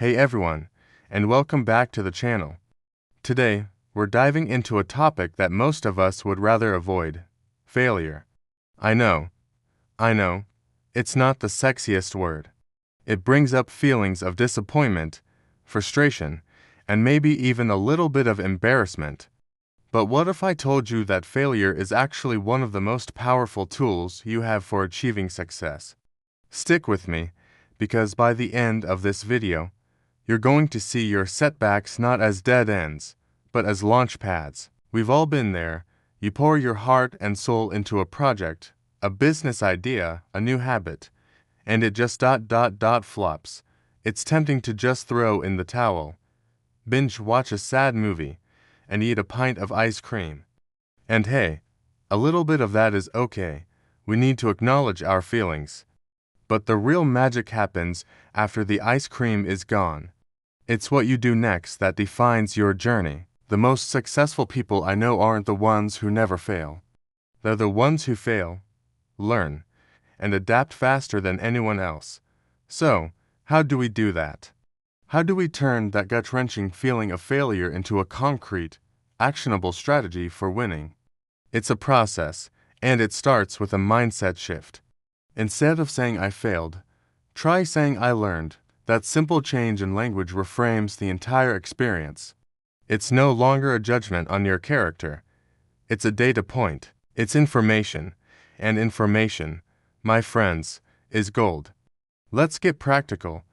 Hey everyone, and welcome back to the channel. Today, we're diving into a topic that most of us would rather avoid: failure. I know, it's not the sexiest word. It brings up feelings of disappointment, frustration, and maybe even a little bit of embarrassment. But what if I told you that failure is actually one of the most powerful tools you have for achieving success? Stick with me, because by the end of this video, you're going to see your setbacks not as dead ends, but as launch pads. We've all been there. You pour your heart and soul into a project, a business idea, a new habit, and it just flops. It's tempting to just throw in the towel, binge watch a sad movie, and eat a pint of ice cream. And hey, a little bit of that is okay. We need to acknowledge our feelings. But the real magic happens after the ice cream is gone. It's what you do next that defines your journey. The most successful people I know aren't the ones who never fail. They're the ones who fail, learn, and adapt faster than anyone else. So, how do we do that? How do we turn that gut-wrenching feeling of failure into a concrete, actionable strategy for winning? It's a process, and it starts with a mindset shift. Instead of saying I failed, try saying I learned. That simple change in language reframes the entire experience. It's no longer a judgment on your character. It's a data point. It's information. And information, my friends, is gold. Let's get practical.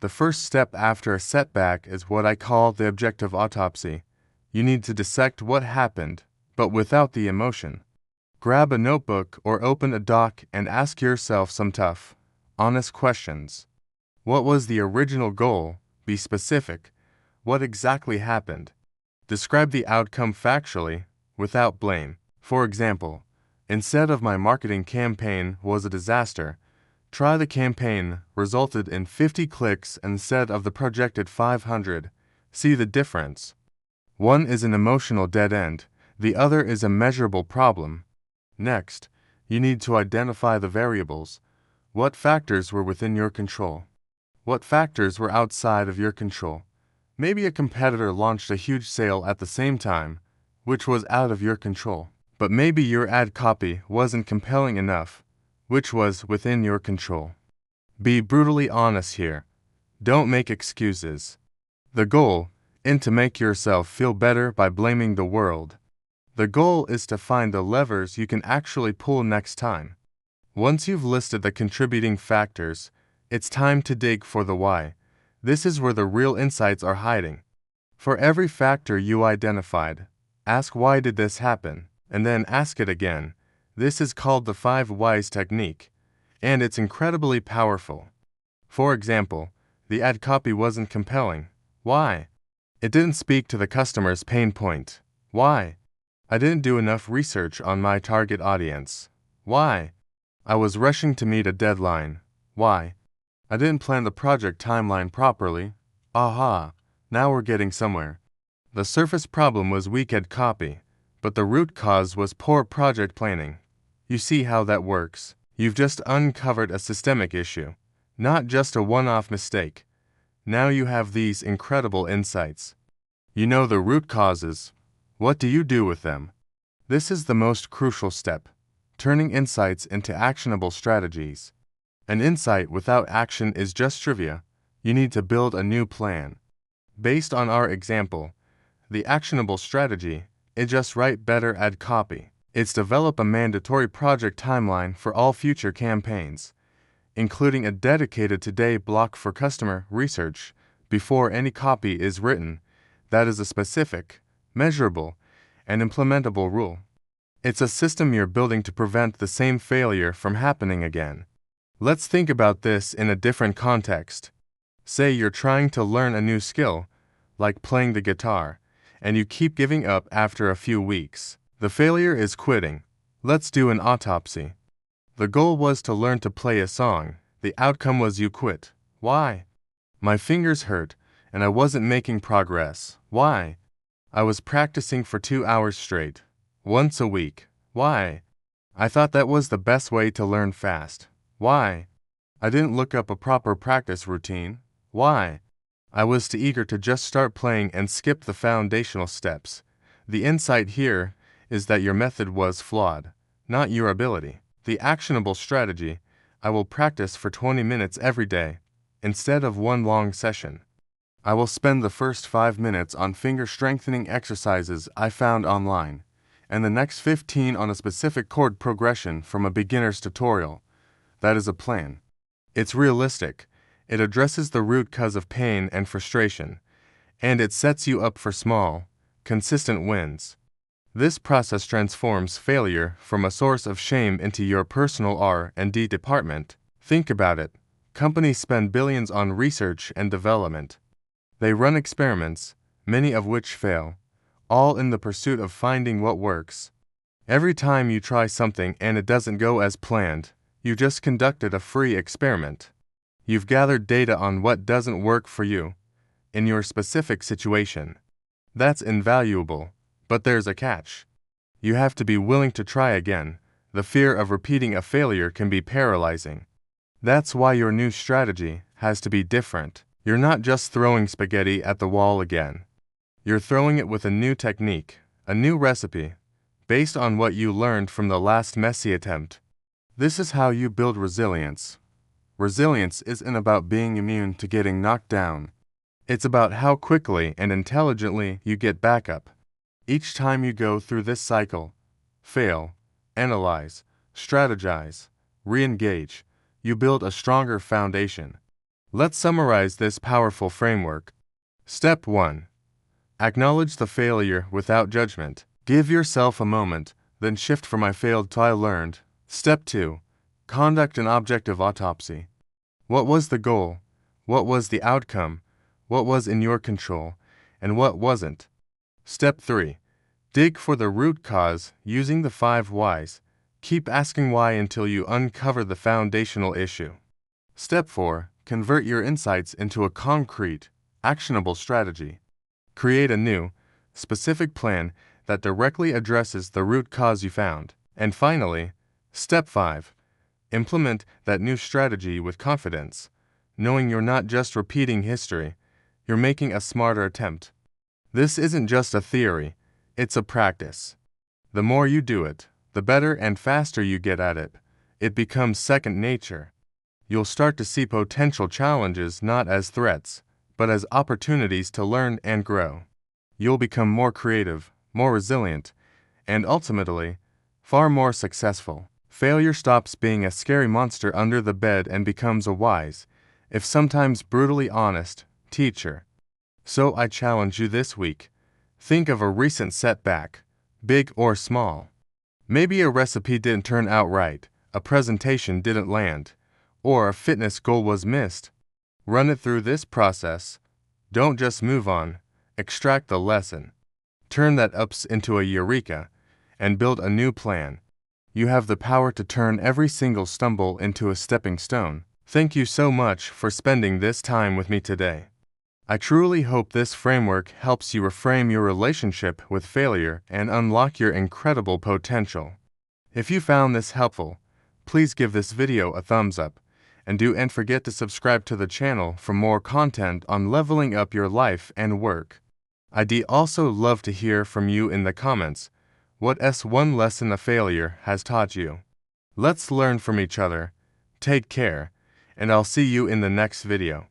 The first step after a setback is what I call the objective autopsy. You need to dissect what happened, but without the emotion. Grab a notebook or open a doc and ask yourself some tough, honest questions. What was the original goal? Be specific. What exactly happened? Describe the outcome factually, without blame. For example, instead of my marketing campaign was a disaster, try the campaign resulted in 50 clicks instead of the projected 500. See the difference. One is an emotional dead end, the other is a measurable problem. Next, you need to identify the variables. What factors were within your control? What factors were outside of your control? Maybe a competitor launched a huge sale at the same time, which was out of your control. But maybe your ad copy wasn't compelling enough, which was within your control. Be brutally honest here. Don't make excuses. The goal isn't to make yourself feel better by blaming the world. The goal is to find the levers you can actually pull next time. Once you've listed the contributing factors, it's time to dig for the why. This is where the real insights are hiding. For every factor you identified, ask why did this happen, and then ask it again. This is called the 5 whys technique, and it's incredibly powerful. For example, the ad copy wasn't compelling. Why? It didn't speak to the customer's pain point. Why? I didn't do enough research on my target audience. Why? I was rushing to meet a deadline. Why? I didn't plan the project timeline properly. Aha! Now we're getting somewhere. The surface problem was weak ad copy, but the root cause was poor project planning. You see how that works? You've just uncovered a systemic issue, not just a one-off mistake. Now you have these incredible insights. You know the root causes. What do you do with them? This is the most crucial step, turning insights into actionable strategies. An insight without action is just trivia. You need to build a new plan. Based on our example, the actionable strategy is just write better ad copy. It's develop a mandatory project timeline for all future campaigns, including a dedicated today block for customer research before any copy is written. That is a specific, measurable, and implementable rule. It's a system you're building to prevent the same failure from happening again. Let's think about this in a different context. Say you're trying to learn a new skill, like playing the guitar, and you keep giving up after a few weeks. The failure is quitting. Let's do an autopsy. The goal was to learn to play a song. The outcome was you quit. Why? My fingers hurt, and I wasn't making progress. Why? I was practicing for 2 hours straight, once a week. Why? I thought that was the best way to learn fast. Why? I didn't look up a proper practice routine. Why? I was too eager to just start playing and skip the foundational steps. The insight here is that your method was flawed, not your ability. The actionable strategy: I will practice for 20 minutes every day, instead of one long session. I will spend the first 5 minutes on finger strengthening exercises I found online, and the next 15 on a specific chord progression from a beginner's tutorial. That is a plan. It's realistic. It addresses the root cause of pain and frustration, and it sets you up for small, consistent wins. This process transforms failure from a source of shame into your personal R&D department. Think about it. Companies spend billions on research and development. They run experiments, many of which fail, all in the pursuit of finding what works. Every time you try something and it doesn't go as planned, you just conducted a free experiment. You've gathered data on what doesn't work for you, in your specific situation. That's invaluable, but there's a catch. You have to be willing to try again. The fear of repeating a failure can be paralyzing. That's why your new strategy has to be different. You're not just throwing spaghetti at the wall again. You're throwing it with a new technique, a new recipe, based on what you learned from the last messy attempt. This is how you build resilience. Resilience isn't about being immune to getting knocked down. It's about how quickly and intelligently you get back up. Each time you go through this cycle, fail, analyze, strategize, re-engage, you build a stronger foundation. Let's summarize this powerful framework. Step 1. Acknowledge the failure without judgment. Give yourself a moment, then shift from I failed to I learned. Step 2. Conduct an objective autopsy. What was the goal? What was the outcome? What was in your control? And what wasn't? Step 3. Dig for the root cause using the 5 whys. Keep asking why until you uncover the foundational issue. Step 4. Convert your insights into a concrete, actionable strategy. Create a new, specific plan that directly addresses the root cause you found. And finally, Step 5. Implement that new strategy with confidence, knowing you're not just repeating history, you're making a smarter attempt. This isn't just a theory, it's a practice. The more you do it, the better and faster you get at it. It becomes second nature. You'll start to see potential challenges not as threats, but as opportunities to learn and grow. You'll become more creative, more resilient, and ultimately, far more successful. Failure stops being a scary monster under the bed and becomes a wise, if sometimes brutally honest, teacher. So I challenge you this week. Think of a recent setback, big or small. Maybe a recipe didn't turn out right, a presentation didn't land, or a fitness goal was missed. Run it through this process. Don't just move on, extract the lesson. Turn that ups into a eureka, and build a new plan. You have the power to turn every single stumble into a stepping stone. Thank you so much for spending this time with me today. I truly hope this framework helps you reframe your relationship with failure and unlock your incredible potential. If you found this helpful, please give this video a thumbs up, and don't forget to subscribe to the channel for more content on leveling up your life and work. I'd also love to hear from you in the comments. What's one lesson a failure has taught you? Let's learn from each other. Take care, and I'll see you in the next video.